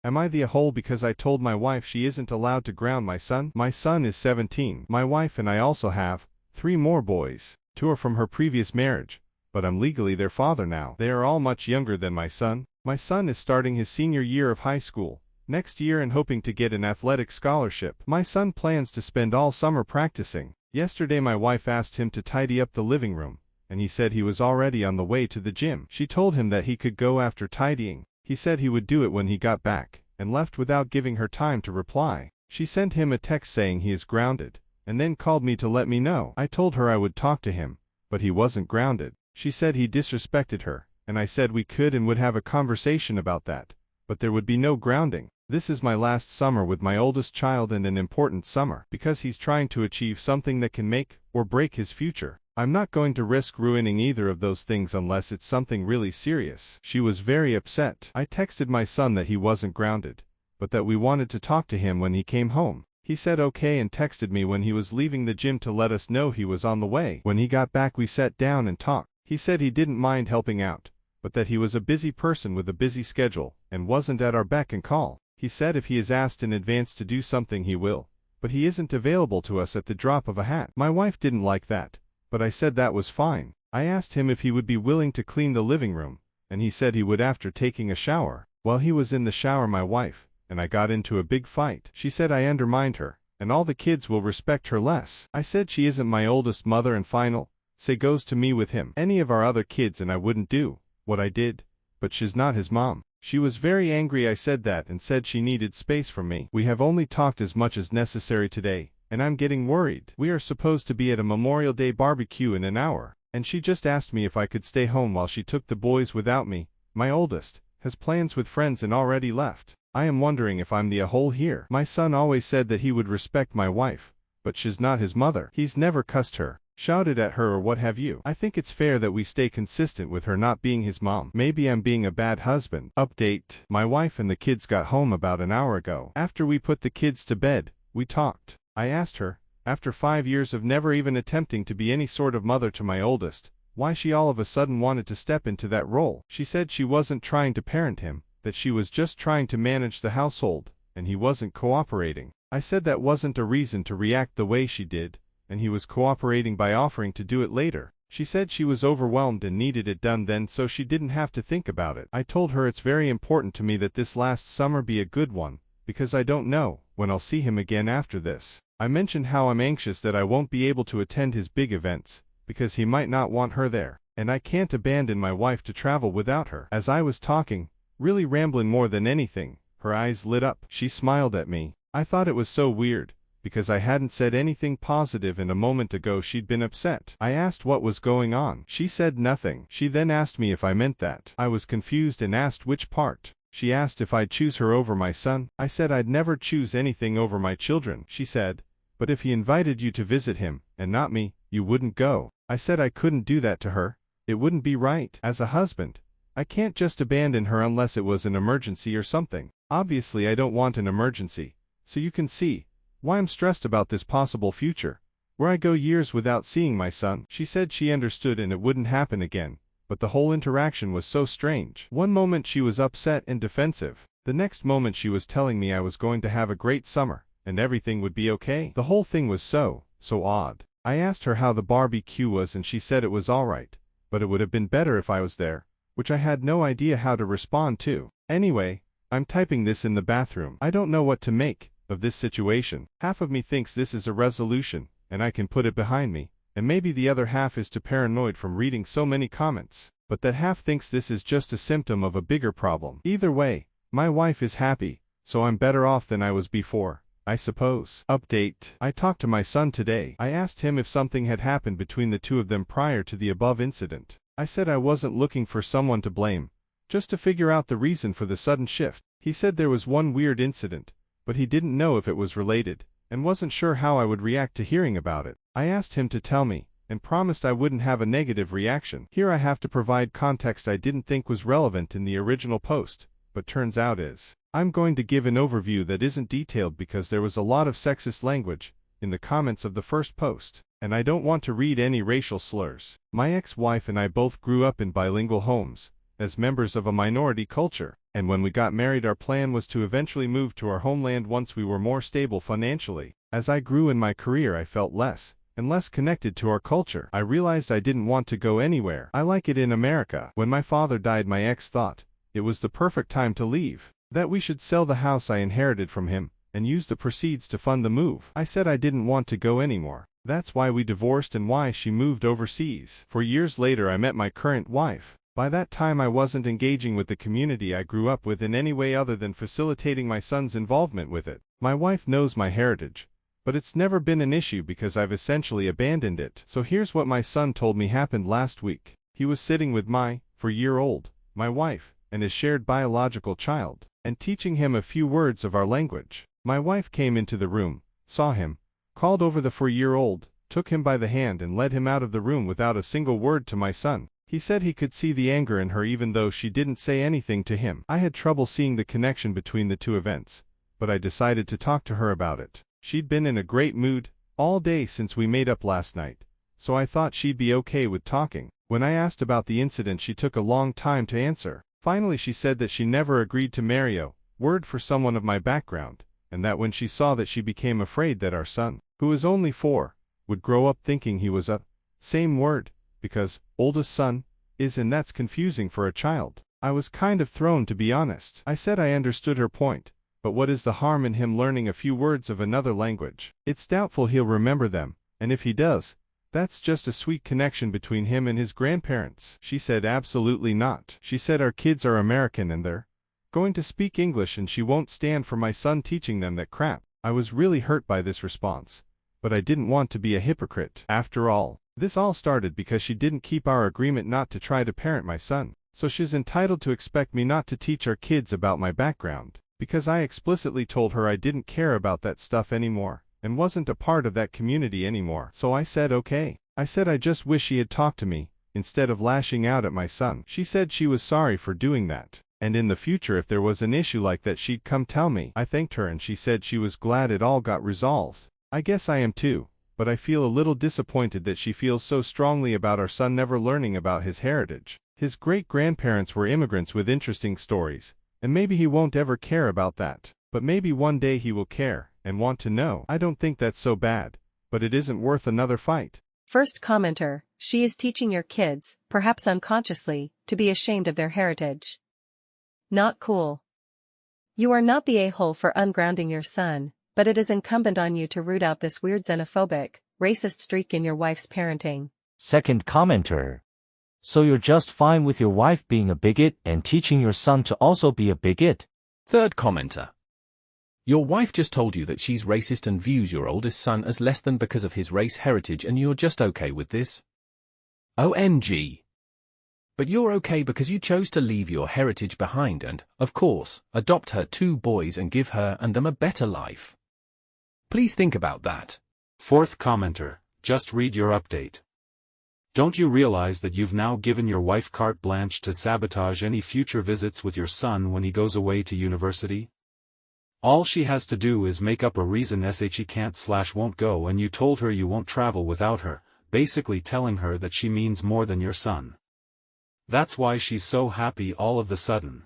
Am I the a-hole because I told my wife she isn't allowed to ground my son? My son is 17. My wife and I also have 3 more boys. 2 are from her previous marriage, but I'm legally their father now. They are all much younger than my son. My son is starting his senior year of high school next year and hoping to get an athletic scholarship. My son plans to spend all summer practicing. Yesterday my wife asked him to tidy up the living room, and he said he was already on the way to the gym. She told him that he could go after tidying. He said he would do it when he got back, and left without giving her time to reply. She sent him a text saying he is grounded, and then called me to let me know. I told her I would talk to him, but he wasn't grounded. She said he disrespected her, and I said we could and would have a conversation about that, but there would be no grounding. This is my last summer with my oldest child and an important summer, because he's trying to achieve something that can make or break his future. I'm not going to risk ruining either of those things unless it's something really serious. She was very upset. I texted my son that he wasn't grounded, but that we wanted to talk to him when he came home. He said okay and texted me when he was leaving the gym to let us know he was on the way. When he got back we sat down and talked. He said he didn't mind helping out, but that he was a busy person with a busy schedule and wasn't at our beck and call. He said if he is asked in advance to do something he will, but he isn't available to us at the drop of a hat. My wife didn't like that, but I said that was fine. I asked him if he would be willing to clean the living room, and he said he would after taking a shower. While he was in the shower my wife and I got into a big fight. She said I undermined her, and all the kids will respect her less. I said she isn't my oldest mother and final say goes to me with him. Any of our other kids and I wouldn't do what I did, but she's not his mom. She was very angry I said that and said she needed space from me. We have only talked as much as necessary today, and I'm getting worried. We are supposed to be at a Memorial Day barbecue in an hour, and she just asked me if I could stay home while she took the boys without me. My oldest has plans with friends and already left. I am wondering if I'm the a-hole here. My son always said that he would respect my wife, but she's not his mother. He's never cussed her, shouted at her or what have you. I think it's fair that we stay consistent with her not being his mom. Maybe I'm being a bad husband. Update: my wife and the kids got home about an hour ago. After we put the kids to bed, we talked. I asked her, after 5 years of never even attempting to be any sort of mother to my oldest, why she all of a sudden wanted to step into that role. She said she wasn't trying to parent him, that she was just trying to manage the household, and he wasn't cooperating. I said that wasn't a reason to react the way she did, and he was cooperating by offering to do it later. She said she was overwhelmed and needed it done then so she didn't have to think about it. I told her it's very important to me that this last summer be a good one, because I don't know when I'll see him again after this. I mentioned how I'm anxious that I won't be able to attend his big events, because he might not want her there, and I can't abandon my wife to travel without her. As I was talking, really rambling more than anything, her eyes lit up. She smiled at me. I thought it was so weird, because I hadn't said anything positive and a moment ago she'd been upset. I asked what was going on. She said nothing. She then asked me if I meant that. I was confused and asked which part. She asked if I'd choose her over my son. I said I'd never choose anything over my children. She said, but if he invited you to visit him, and not me, you wouldn't go. I said I couldn't do that to her. It wouldn't be right. As a husband, I can't just abandon her unless it was an emergency or something. Obviously I don't want an emergency, so you can see why I'm stressed about this possible future, where I go years without seeing my son. She said she understood and it wouldn't happen again, but the whole interaction was so strange. One moment she was upset and defensive. The next moment she was telling me I was going to have a great summer, and everything would be okay. The whole thing was so odd. I asked her how the barbecue was and she said it was alright, but it would have been better if I was there, which I had no idea how to respond to. Anyway, I'm typing this in the bathroom. I don't know what to make of this situation. Half of me thinks this is a resolution, and I can put it behind me, and maybe the other half is too paranoid from reading so many comments, but that half thinks this is just a symptom of a bigger problem. Either way, my wife is happy, so I'm better off than I was before, I suppose. Update: I talked to my son today. I asked him if something had happened between the two of them prior to the above incident. I said I wasn't looking for someone to blame, just to figure out the reason for the sudden shift. He said there was one weird incident, but he didn't know if it was related, and wasn't sure how I would react to hearing about it. I asked him to tell me, and promised I wouldn't have a negative reaction. Here I have to provide context I didn't think was relevant in the original post, but turns out is. I'm going to give an overview that isn't detailed because there was a lot of sexist language in the comments of the first post, and I don't want to read any racial slurs. My ex-wife and I both grew up in bilingual homes, as members of a minority culture. And when we got married, our plan was to eventually move to our homeland once we were more stable financially. As I grew in my career, I felt less and less connected to our culture. I realized I didn't want to go anywhere. I like it in America. When my father died, my ex thought it was the perfect time to leave, that we should sell the house I inherited from him and use the proceeds to fund the move. I said I didn't want to go anymore. That's why we divorced and why she moved overseas. 4 years later, I met my current wife. By that time, I wasn't engaging with the community I grew up with in any way other than facilitating my son's involvement with it. My wife knows my heritage, but it's never been an issue because I've essentially abandoned it. So here's what my son told me happened last week. He was sitting with my 4-year-old, my wife, and his shared biological child, and teaching him a few words of our language. My wife came into the room, saw him, called over the 4-year-old, took him by the hand and led him out of the room without a single word to my son. He said he could see the anger in her even though she didn't say anything to him. I had trouble seeing the connection between the two events, but I decided to talk to her about it. She'd been in a great mood all day since we made up last night, so I thought she'd be okay with talking. When I asked about the incident, she took a long time to answer. Finally, she said that she never agreed to marry a word for someone of my background, and that when she saw that, she became afraid that our son, who is only 4, would grow up thinking he was a same word, because oldest son is, and that's confusing for a child. I was kind of thrown, to be honest. I said I understood her point, but what is the harm in him learning a few words of another language? It's doubtful he'll remember them, and if he does, that's just a sweet connection between him and his grandparents. She said absolutely not. She said our kids are American and they're going to speak English, and she won't stand for my son teaching them that crap. I was really hurt by this response, but I didn't want to be a hypocrite. After all, this all started because she didn't keep our agreement not to try to parent my son. So she's entitled to expect me not to teach our kids about my background, because I explicitly told her I didn't care about that stuff anymore, and wasn't a part of that community anymore. So I said okay. I said I just wish she had talked to me, instead of lashing out at my son. She said she was sorry for doing that, and in the future if there was an issue like that she'd come tell me. I thanked her and she said she was glad it all got resolved. I guess I am too, but I feel a little disappointed that she feels so strongly about our son never learning about his heritage. His great-grandparents were immigrants with interesting stories, and maybe he won't ever care about that. But maybe one day he will care and want to know. I don't think that's so bad, but it isn't worth another fight. First commenter, she is teaching your kids, perhaps unconsciously, to be ashamed of their heritage. Not cool. You are not the a-hole for ungrounding your son, but it is incumbent on you to root out this weird xenophobic, racist streak in your wife's parenting. Second commenter. So you're just fine with your wife being a bigot and teaching your son to also be a bigot? Third commenter. Your wife just told you that she's racist and views your oldest son as less than because of his race heritage, and you're just okay with this? OMG. But you're okay because you chose to leave your heritage behind and, of course, adopt her 2 boys and give her and them a better life. Please think about that. Fourth commenter, just read your update. Don't you realize that you've now given your wife carte blanche to sabotage any future visits with your son when he goes away to university? All she has to do is make up a reason she can't/won't go, and you told her you won't travel without her, basically telling her that she means more than your son. That's why she's so happy all of the sudden.